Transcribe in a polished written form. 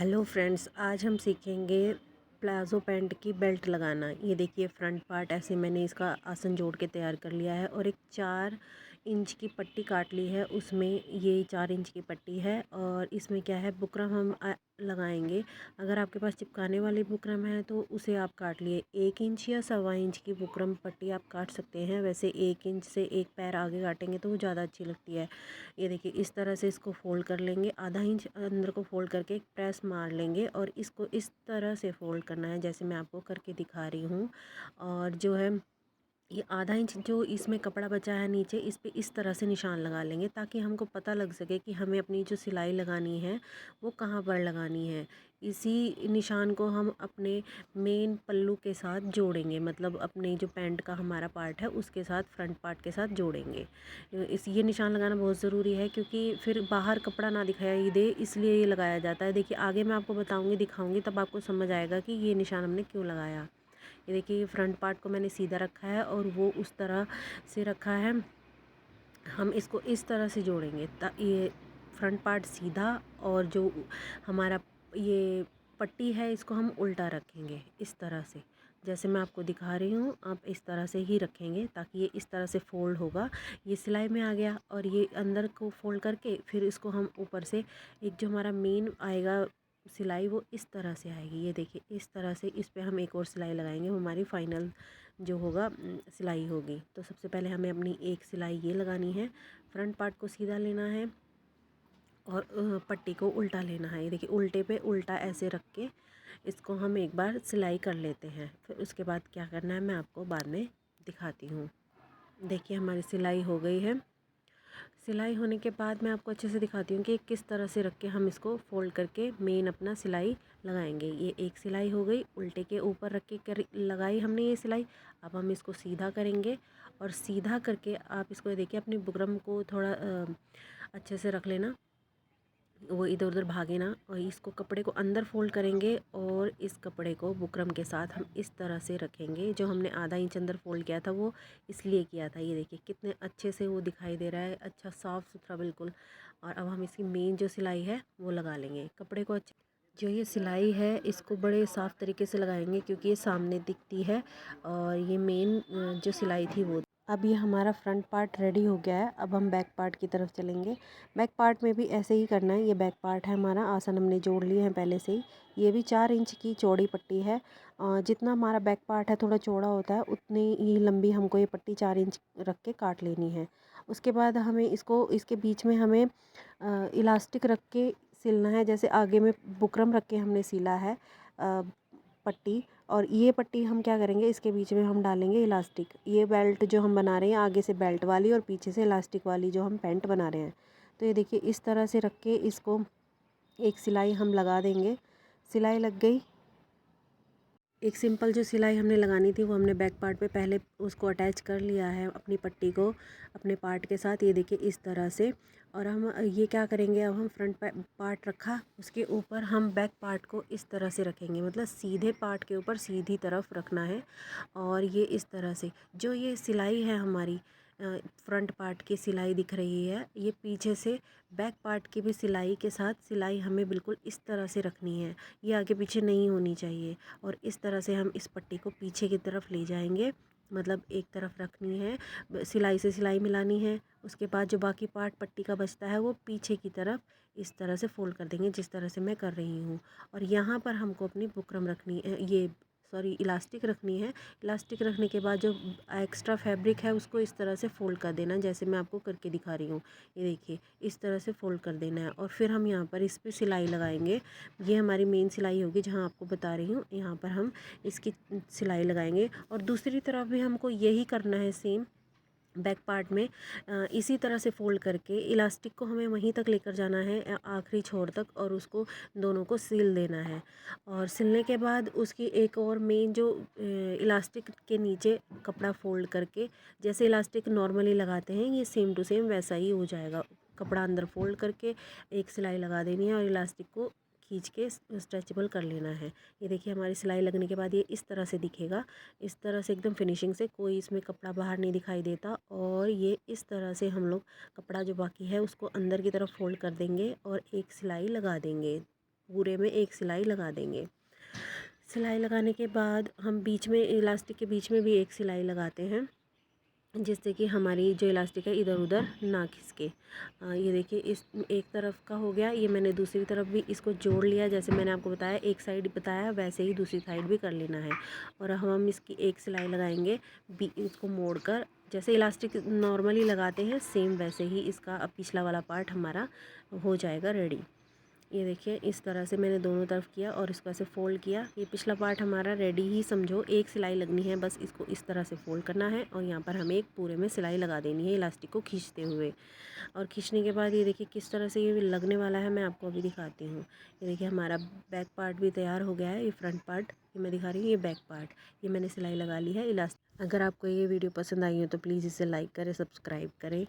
Hello friends, आज हम सीखेंगे प्लाज़ो पैंट की बेल्ट लगाना। ये देखिए फ्रंट पार्ट ऐसे मैंने इसका आसन जोड़ के तैयार कर लिया है और एक 4 इंच की पट्टी काट ली है। उसमें ये 4 इंच की पट्टी है और इसमें क्या है, बुकरम हम लगाएंगे। अगर आपके पास चिपकाने वाली बुकरम है तो उसे आप काट लिए। 1 इंच या 1.25 इंच की बुकरम पट्टी आप काट सकते हैं। वैसे 1 इंच से एक पैर आगे काटेंगे तो वो ज़्यादा अच्छी लगती है। ये देखिए इस तरह से इसको फ़ोल्ड कर लेंगे, आधा इंच अंदर को फ़ोल्ड करके एक प्रेस मार लेंगे और इसको इस तरह से फ़ोल्ड करना है जैसे मैं आपको करके दिखा रही हूँ। और जो है ये आधा इंच जो इसमें कपड़ा बचा है नीचे, इस पे इस तरह से निशान लगा लेंगे ताकि हमको पता लग सके कि हमें अपनी जो सिलाई लगानी है वो कहाँ पर लगानी है। इसी निशान को हम अपने मेन पल्लू के साथ जोड़ेंगे, मतलब अपने जो पैंट का हमारा पार्ट है उसके साथ, फ्रंट पार्ट के साथ जोड़ेंगे। ये निशान लगाना बहुत ज़रूरी है क्योंकि फिर बाहर कपड़ा ना दिखाई दे, इसलिए ये लगाया जाता है। देखिए आगे मैं आपको बताऊँगी, दिखाऊँगी, तब आपको समझ आएगा कि ये निशान हमने क्यों लगाया। ये देखिए फ्रंट पार्ट को मैंने सीधा रखा है और वो उस तरह से रखा है। हम इसको इस तरह से जोड़ेंगे ये फ्रंट पार्ट सीधा, और जो हमारा ये पट्टी है इसको हम उल्टा रखेंगे इस तरह से। जैसे मैं आपको दिखा रही हूँ, आप इस तरह से ही रखेंगे ताकि ये इस तरह से फ़ोल्ड होगा। ये सिलाई में आ गया और ये अंदर को फ़ोल्ड करके फिर इसको हम ऊपर से एक जो हमारा मेन आएगा सिलाई, वो इस तरह से आएगी। ये देखिए इस तरह से इस पे हम एक और सिलाई लगाएंगे, वो हमारी फाइनल जो होगा सिलाई होगी। तो सबसे पहले हमें अपनी एक सिलाई ये लगानी है, फ्रंट पार्ट को सीधा लेना है और पट्टी को उल्टा लेना है। ये देखिए उल्टे पे उल्टा ऐसे रख के इसको हम एक बार सिलाई कर लेते हैं। फिर उसके बाद क्या करना है मैं आपको बाद में दिखाती हूँ। देखिए हमारी सिलाई हो गई है। सिलाई होने के बाद मैं आपको अच्छे से दिखाती हूँ कि किस तरह से रख के हम इसको फ़ोल्ड करके मेन अपना सिलाई लगाएंगे। ये एक सिलाई हो गई, उल्टे के ऊपर रख के लगाई हमने ये सिलाई। अब हम इसको सीधा करेंगे और सीधा करके आप इसको देखिए अपनी बुकरम को थोड़ा अच्छे से रख लेना, वो इधर उधर भागे ना। और इसको कपड़े को अंदर फ़ोल्ड करेंगे और इस कपड़े को बुकरम के साथ हम इस तरह से रखेंगे। जो हमने आधा इंच अंदर फ़ोल्ड किया था वो इसलिए किया था। ये देखिए कितने अच्छे से वो दिखाई दे रहा है, अच्छा साफ़ सुथरा बिल्कुल। और अब हम इसकी मेन जो सिलाई है वो लगा लेंगे। कपड़े को अच्छे, जो ये सिलाई है इसको बड़े साफ़ तरीके से लगाएंगे क्योंकि ये सामने दिखती है और ये मेन जो सिलाई थी वो। अब ये हमारा फ्रंट पार्ट रेडी हो गया है। अब हम बैक पार्ट की तरफ चलेंगे। बैक पार्ट में भी ऐसे ही करना है। ये बैक पार्ट है हमारा, आसन हमने जोड़ लिए हैं पहले से ही। ये भी 4 इंच की चौड़ी पट्टी है। जितना हमारा बैक पार्ट है थोड़ा चौड़ा होता है, उतनी ही लंबी हमको ये पट्टी 4 इंच रख के काट लेनी है। उसके बाद हमें इसको, इसके बीच में हमें इलास्टिक रख के सिलना है। जैसे आगे में बुकरम रख के हमने सिला है पट्टी, और ये पट्टी हम क्या करेंगे, इसके बीच में हम डालेंगे इलास्टिक। ये बेल्ट जो हम बना रहे हैं आगे से बेल्ट वाली और पीछे से इलास्टिक वाली जो हम पैंट बना रहे हैं। तो ये देखिए इस तरह से रख के इसको एक सिलाई हम लगा देंगे। सिलाई लग गई। एक सिंपल जो सिलाई हमने लगानी थी वो हमने बैक पार्ट पे पहले उसको अटैच कर लिया है अपनी पट्टी को अपने पार्ट के साथ। ये देखिए इस तरह से। और हम ये क्या करेंगे, अब हम फ्रंट पार्ट रखा, उसके ऊपर हम बैक पार्ट को इस तरह से रखेंगे, मतलब सीधे पार्ट के ऊपर सीधी तरफ रखना है। और ये इस तरह से जो ये सिलाई है हमारी, फ्रंट पार्ट की सिलाई दिख रही है, ये पीछे से बैक पार्ट की भी सिलाई के साथ सिलाई हमें बिल्कुल इस तरह से रखनी है। ये आगे पीछे नहीं होनी चाहिए। और इस तरह से हम इस पट्टी को पीछे की तरफ ले जाएंगे, मतलब एक तरफ रखनी है, सिलाई से सिलाई मिलानी है। उसके बाद जो बाकी पार्ट पट्टी का बचता है वो पीछे की तरफ इस तरह से फ़ोल्ड कर देंगे जिस तरह से मैं कर रही हूँ। और यहाँ पर हमको अपनी बुकरम रखनी है, ये सॉरी इलास्टिक रखनी है। इलास्टिक रखने के बाद जो एक्स्ट्रा फैब्रिक है उसको इस तरह से फ़ोल्ड कर देना जैसे मैं आपको करके दिखा रही हूँ। ये देखिए इस तरह से फ़ोल्ड कर देना है और फिर हम यहाँ पर इस पर सिलाई लगाएंगे। ये हमारी मेन सिलाई होगी जहाँ आपको बता रही हूँ, यहाँ पर हम इसकी सिलाई लगाएंगे। और दूसरी तरफ भी हमको यही करना है सेम। बैक पार्ट में इसी तरह से फ़ोल्ड करके इलास्टिक को हमें वहीं तक लेकर जाना है, आखिरी छोर तक, और उसको दोनों को सिल देना है। और सिलने के बाद उसकी एक और मेन जो इलास्टिक के नीचे कपड़ा फ़ोल्ड करके जैसे इलास्टिक नॉर्मली लगाते हैं, ये सेम टू सेम वैसा ही हो जाएगा। कपड़ा अंदर फ़ोल्ड करके एक सिलाई लगा देनी है और इलास्टिक को खींच के स्ट्रेचेबल कर लेना है। ये देखिए हमारी सिलाई लगने के बाद ये इस तरह से दिखेगा, इस तरह से एकदम फिनिशिंग से, कोई इसमें कपड़ा बाहर नहीं दिखाई देता। और ये इस तरह से हम लोग कपड़ा जो बाकी है उसको अंदर की तरफ फोल्ड कर देंगे और एक सिलाई लगा देंगे। पूरे में एक सिलाई लगा देंगे। सिलाई लगाने के बाद हम बीच में इलास्टिक के बीच में भी एक सिलाई लगाते हैं, जिससे कि हमारी जो इलास्टिक है इधर उधर ना खिसके। ये देखिए इस एक तरफ का हो गया, ये मैंने दूसरी तरफ भी इसको जोड़ लिया। जैसे मैंने आपको बताया, एक साइड बताया, वैसे ही दूसरी साइड भी कर लेना है। और हम इसकी एक सिलाई लगाएंगे इसको मोड़ कर, जैसे इलास्टिक नॉर्मली लगाते हैं सेम वैसे ही इसका अब पिछला वाला पार्ट हमारा हो जाएगा रेडी। ये देखिए इस तरह से मैंने दोनों तरफ किया और इसको ऐसे फ़ोल्ड किया। ये पिछला पार्ट हमारा रेडी ही समझो, एक सिलाई लगनी है बस, इसको इस तरह से फ़ोल्ड करना है और यहाँ पर हमें एक पूरे में सिलाई लगा देनी है इलास्टिक को खींचते हुए। और खींचने के बाद ये देखिए किस तरह से ये लगने वाला है, मैं आपको अभी दिखाती हूँ। ये देखिए हमारा बैक पार्ट भी तैयार हो गया है। ये फ्रंट पार्ट ये मैं दिखा रही हूँ, ये बैक पार्ट ये मैंने सिलाई लगा ली है इलास्टिक। अगर आपको ये वीडियो पसंद आई हो तो प्लीज़ इसे लाइक करें, सब्सक्राइब करें।